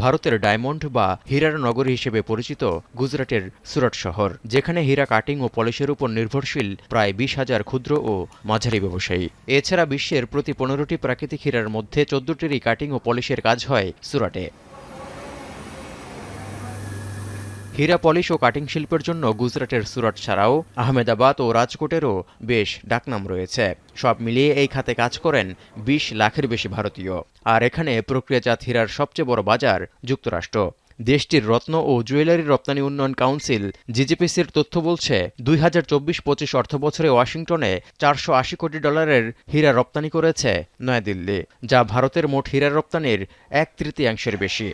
ভারতের ডায়মন্ড বা হীরার নগরী হিসেবে পরিচিত গুজরাটের সুরাট শহর, যেখানে হীরা কাটিং ও পলিশের উপর নির্ভরশীল প্রায় 20,000 ক্ষুদ্র ও মাঝারি ব্যবসায়ী। এছাড়া বিশ্বের প্রতি 15টি প্রাকৃতিক হীরার মধ্যে 14টিরই কাটিং ও পলিশের কাজ হয় সুরাটে। হীরা পলিশ ও কাটিং শিল্পের জন্য গুজরাটের সুরাট ছাড়াও আহমেদাবাদ ও রাজকোটেরও বেশ ডাকনাম রয়েছে। সব মিলিয়ে এই খাতে কাজ করেন 20 লাখের বেশি ভারতীয়। আর এখানে প্রক্রিয়াজাত হীরার সবচেয়ে বড় বাজার যুক্তরাষ্ট্র। দেশটির রত্ন ও জুয়েলারি রপ্তানি উন্নয়ন কাউন্সিল জিজিপিসির তথ্য বলছে, 2024-25 অর্থবছরে ওয়াশিংটনে $480 কোটি হীরা রপ্তানি করেছে নয়াদিল্লি, যা ভারতের মোট হীরা রপ্তানির 1/3 বেশি।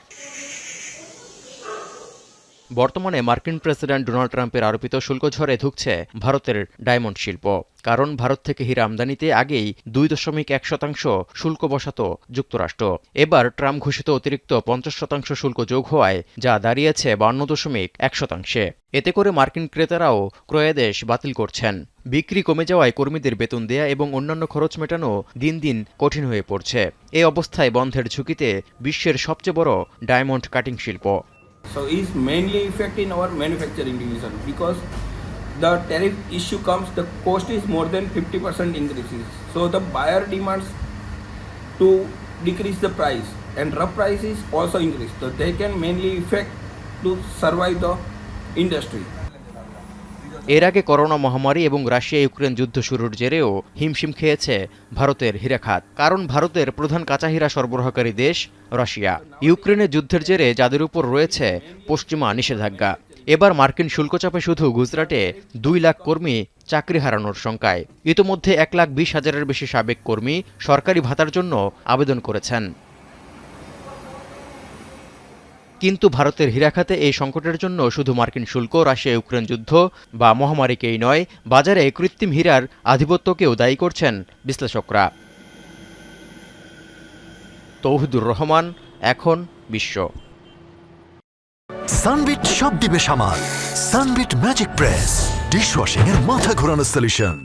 বর্তমানে মার্কিন প্রেসিডেন্ট ডোনাল্ড ট্রাম্পের আরোপিত শুল্ক ঝড়ে ধুঁকছে ভারতের ডায়মন্ড শিল্প। কারণ ভারত থেকে হীরা আমদানিতে আগেই 2.1% শুল্ক বসাত যুক্তরাষ্ট্র। এবার ট্রাম্প ঘোষিত অতিরিক্ত 50% শুল্ক যোগ হওয়ায় যা দাঁড়িয়েছে 52.1%। এতে করে মার্কিন ক্রেতারাও ক্রয়াদেশ বাতিল করছেন। বিক্রি কমে যাওয়ায় কর্মীদের বেতন দেয়া এবং অন্যান্য খরচ মেটানো দিন দিন কঠিন হয়ে পড়ছে। এই অবস্থায় বন্ধের ঝুঁকিতে বিশ্বের সবচেয়ে বড় ডায়মন্ড কাটিং শিল্প। So it's mainly affecting our manufacturing division because the tariff issue comes, the cost is more than 50% increases. So the buyer demands to decrease the price and rough price is also increased. So they can mainly affect to survive the industry. এর আগে corona মহামারী এবং Russia Ukraine যুদ্ধ শুরুর জেরেও হিমশিম খেয়েছে ভারতের হীরা খাত। কারণ ভারতের প্রধান কাঁচা হীরা সরবরাহকারী দেশ রাশিয়া। ইউক্রেনের যুদ্ধের জেরে যাদের উপর রয়েছে পশ্চিমা নিষেধাজ্ঞা। এবার মার্কিন শুল্কচাপে শুধু গুজরাটে 2 লাখ কর্মী চাকরি হারানোর শঙ্কায়। ইতোমধ্যে 1,20,000-এর বেশি সাবেক কর্মী সরকারি ভাতার জন্য আবেদন করেছেন। কিন্তু ভারতের হীরা খাতে এই সংকটের জন্য শুধু মার্কিন শুল্ক, রাশিয়া ইউক্রেন যুদ্ধ বা মহামারীকেই নয়, বাজারে কৃত্রিম হীরার আধিপত্যকেও দায়ী করছেন বিশ্লেষকরা। তৌহিদুর রহমান, এখন বিশ্ব। সানবিট সব দিবে সামাল। সানবিট ম্যাজিক প্রেস ডিশওয়াশিং এর মাথা ঘোরানো সলিউশন।